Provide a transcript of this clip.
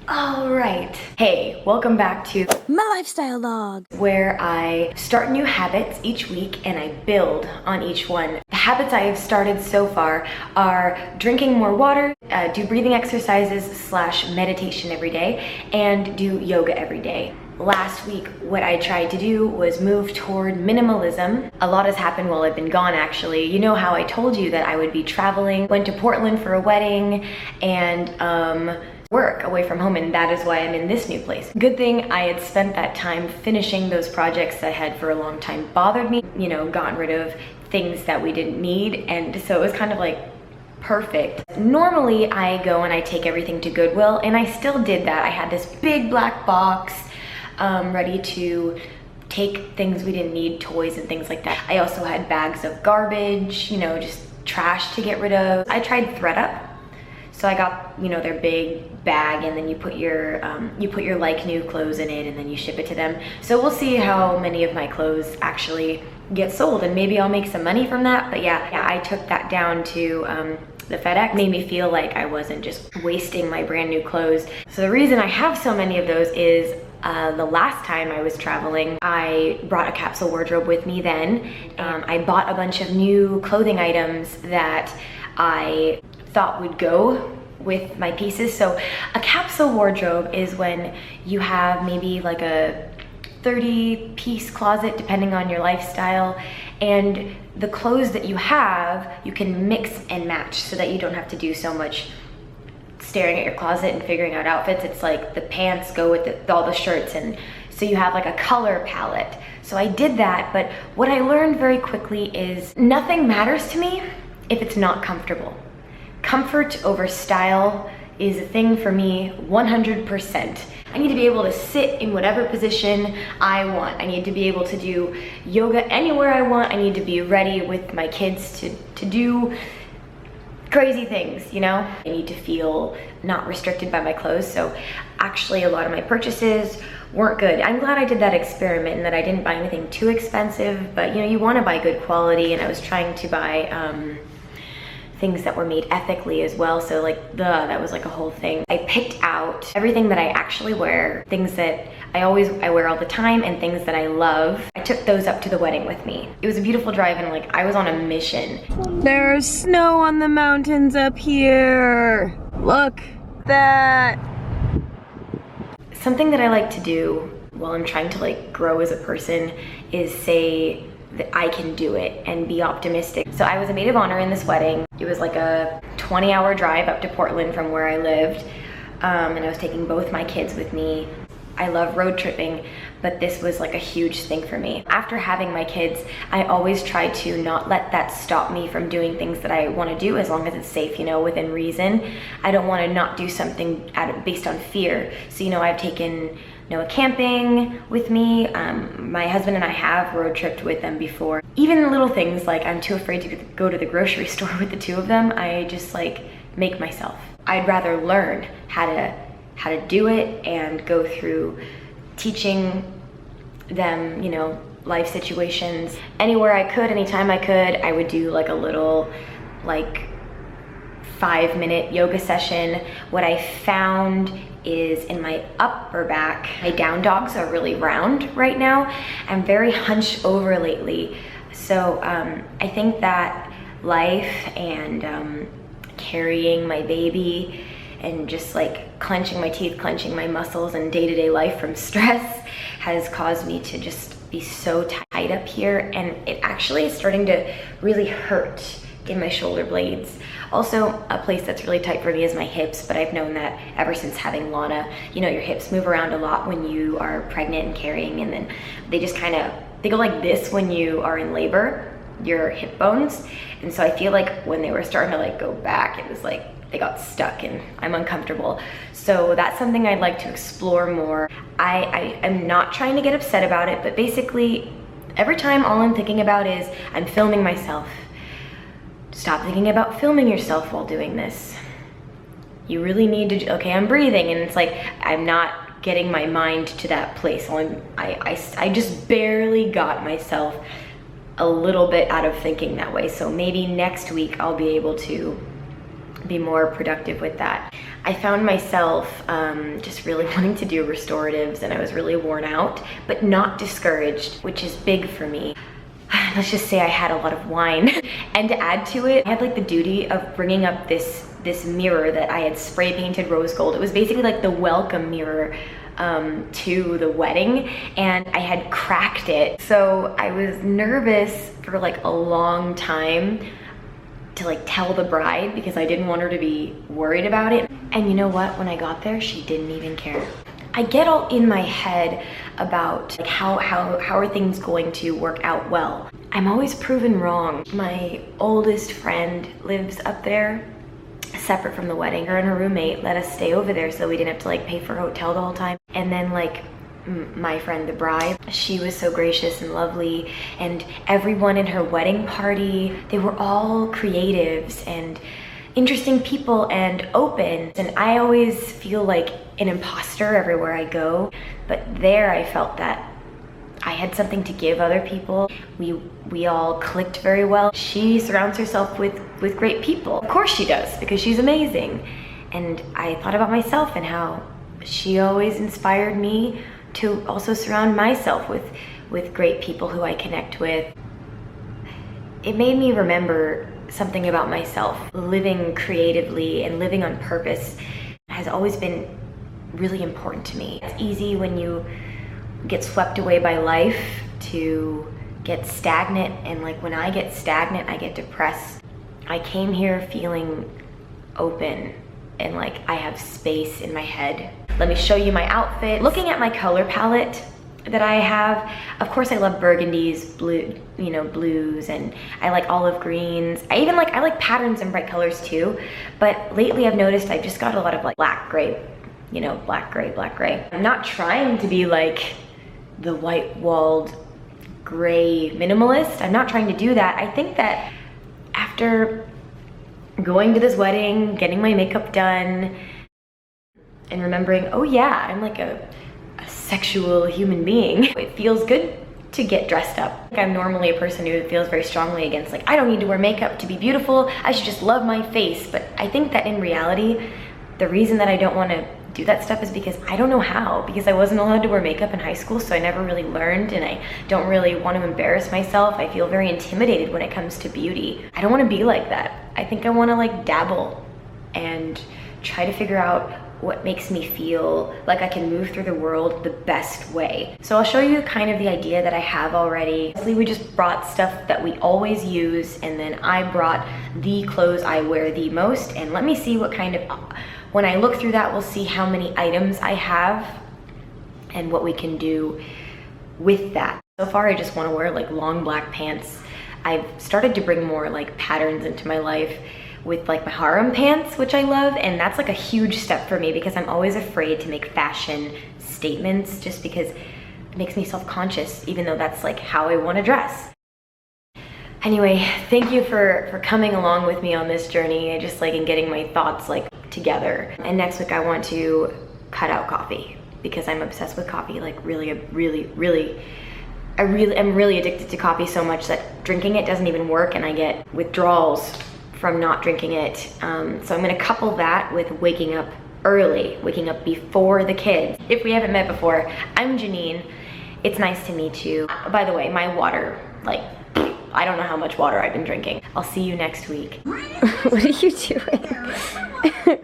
Alright. Hey, welcome back to my lifestyle log, where I start new habits each week and I build on each one. The habits I have started so far are drinking more water, do breathing exercises / meditation every day, and do yoga every day. Last week, what I tried to do was move toward minimalism. A lot has happened while I've been gone, actually. You know how I told you that I would be traveling, went to Portland for a wedding, and work away from home, and that is why I'm in this new place. Good thing I had spent that time finishing those projects that had for a long time bothered me, you know, gotten rid of things that we didn't need, and so it was kind of like perfect. Normally I go and I take everything to Goodwill, and I still did that. I had this big black box ready to take things we didn't need, toys and things like that. I also had bags of garbage, you know, just trash to get rid of. I tried ThredUp. So I got, you know, their big bag, and then you put your like new clothes in it, and then you ship it to them. So we'll see how many of my clothes actually get sold, and maybe I'll make some money from that. But yeah, I took that down to the FedEx. Made me feel like I wasn't just wasting my brand new clothes. So the reason I have so many of those is the last time I was traveling, I brought a capsule wardrobe with me then. I bought a bunch of new clothing items that I thought would go with my pieces. So a capsule wardrobe is when you have maybe like a 30-piece closet, depending on your lifestyle, and the clothes that you have, you can mix and match so that you don't have to do so much staring at your closet and figuring out outfits. It's like the pants go with all the shirts, and so you have like a color palette. So I did that, but what I learned very quickly is nothing matters to me if it's not comfortable. Comfort over style is a thing for me 100%. I need to be able to sit in whatever position I want. I need to be able to do yoga anywhere I want. I need to be ready with my kids to do crazy things, you know? I need to feel not restricted by my clothes. So actually a lot of my purchases weren't good. I'm glad I did that experiment and that I didn't buy anything too expensive, but you know, you want to buy good quality, and I was trying to buy things that were made ethically as well. So like that was like a whole thing. I picked out everything that I actually wear, things that I wear all the time, and things that I love. I took those up to the wedding with me. It was a beautiful drive, and like I was on a mission. there's snow on the mountains up here. Look at that. Something that I like to do while I'm trying to like grow as a person is say that I can do it and be optimistic. So I was a maid of honor in this wedding. It was like a 20-hour drive up to Portland from where I lived, and I was taking both my kids with me. I love road tripping, but this was like a huge thing for me. After having my kids, I always try to not let that stop me from doing things that I want to do, as long as it's safe, you know, within reason. I don't want to not do something based on fear. So, you know, I've taken Noah camping with me. My husband and I have road tripped with them before. Even little things like I'm too afraid to go to the grocery store with the two of them, I just like make myself. I'd rather learn how to do it and go through teaching them, you know, life situations. Anywhere I could, anytime I could, I would do like a little like 5-minute yoga session. What I found is in my upper back, my down dogs are really round right now. I'm very hunched over lately. So I think that life and carrying my baby and just like clenching my teeth, clenching my muscles, and day-to-day life from stress has caused me to just be so tight up here, and it actually is starting to really hurt in my shoulder blades. Also, a place that's really tight for me is my hips, but I've known that ever since having Lana. You know, your hips move around a lot when you are pregnant and carrying, and then they just kind of, they go like this when you are in labor, your hip bones. And so I feel like when they were starting to like go back, it was like they got stuck and I'm uncomfortable. So that's something I'd like to explore more. I am not trying to get upset about it, but basically every time all I'm thinking about is I'm filming myself. Stop thinking about filming yourself while doing this. You really need to, okay, I'm breathing, and it's like I'm not getting my mind to that place. So I just barely got myself a little bit out of thinking that way. So maybe next week I'll be able to be more productive with that. I found myself just really wanting to do restoratives, and I was really worn out, but not discouraged, which is big for me. Let's just say I had a lot of wine. And to add to it, I had like the duty of bringing up this mirror that I had spray painted rose gold. It was basically like the welcome mirror to the wedding, and I had cracked it. So I was nervous for like a long time to like tell the bride, because I didn't want her to be worried about it. And you know what? When I got there, she didn't even care. I get all in my head about like how are things going to work out well. I'm always proven wrong. My oldest friend lives up there, separate from the wedding. Her and her roommate let us stay over there so we didn't have to like pay for a hotel the whole time. And then like my friend, the bride, she was so gracious and lovely, and everyone in her wedding party, they were all creatives and interesting people and open. And I always feel like an imposter everywhere I go, but there I felt that I had something to give other people. We all clicked very well. She surrounds herself with great people. Of course she does, because she's amazing. And I thought about myself and how she always inspired me to also surround myself with great people who I connect with. It made me remember something about myself. Living creatively and living on purpose has always been really important to me. It's easy when you get swept away by life to get stagnant, and like when I get stagnant, I get depressed. I came here feeling open and like I have space in my head. Let me show you my outfit. Looking at my color palette that I have, of course I love burgundies, blue, you know, blues, and I like olive greens. I like patterns and bright colors too, but lately I've noticed I've just got a lot of like black, gray, you know, black, gray. I'm not trying to be like the white-walled gray minimalist. I'm not trying to do that. I think that after going to this wedding, getting my makeup done, and remembering, oh yeah, I'm like a sexual human being, it feels good to get dressed up. I'm normally a person who feels very strongly against like, I don't need to wear makeup to be beautiful, I should just love my face. But I think that in reality, the reason that I don't want to do that stuff is because I don't know how, because I wasn't allowed to wear makeup in high school, so I never really learned, and I don't really want to embarrass myself. I feel very intimidated when it comes to beauty. I don't want to be like that. I think I want to like dabble and try to figure out what makes me feel like I can move through the world the best way. So I'll show you kind of the idea that I have already. We just brought stuff that we always use, and then I brought the clothes I wear the most, and let me see what kind of, when I look through that, we'll see how many items I have and what we can do with that. So far, I just want to wear like long black pants. I've started to bring more like patterns into my life with like my harem pants, which I love, and that's like a huge step for me because I'm always afraid to make fashion statements just because it makes me self-conscious, even though that's like how I want to dress. Anyway, thank you for coming along with me on this journey. I just like in getting my thoughts like together. And next week I want to cut out coffee because I'm obsessed with coffee, like I'm really addicted to coffee so much that drinking it doesn't even work, and I get withdrawals from not drinking it. So I'm gonna couple that with waking up early, waking up before the kids. If we haven't met before, I'm Janine. It's nice to meet you. By the way, my water, like, I don't know how much water I've been drinking. I'll see you next week. What are you doing?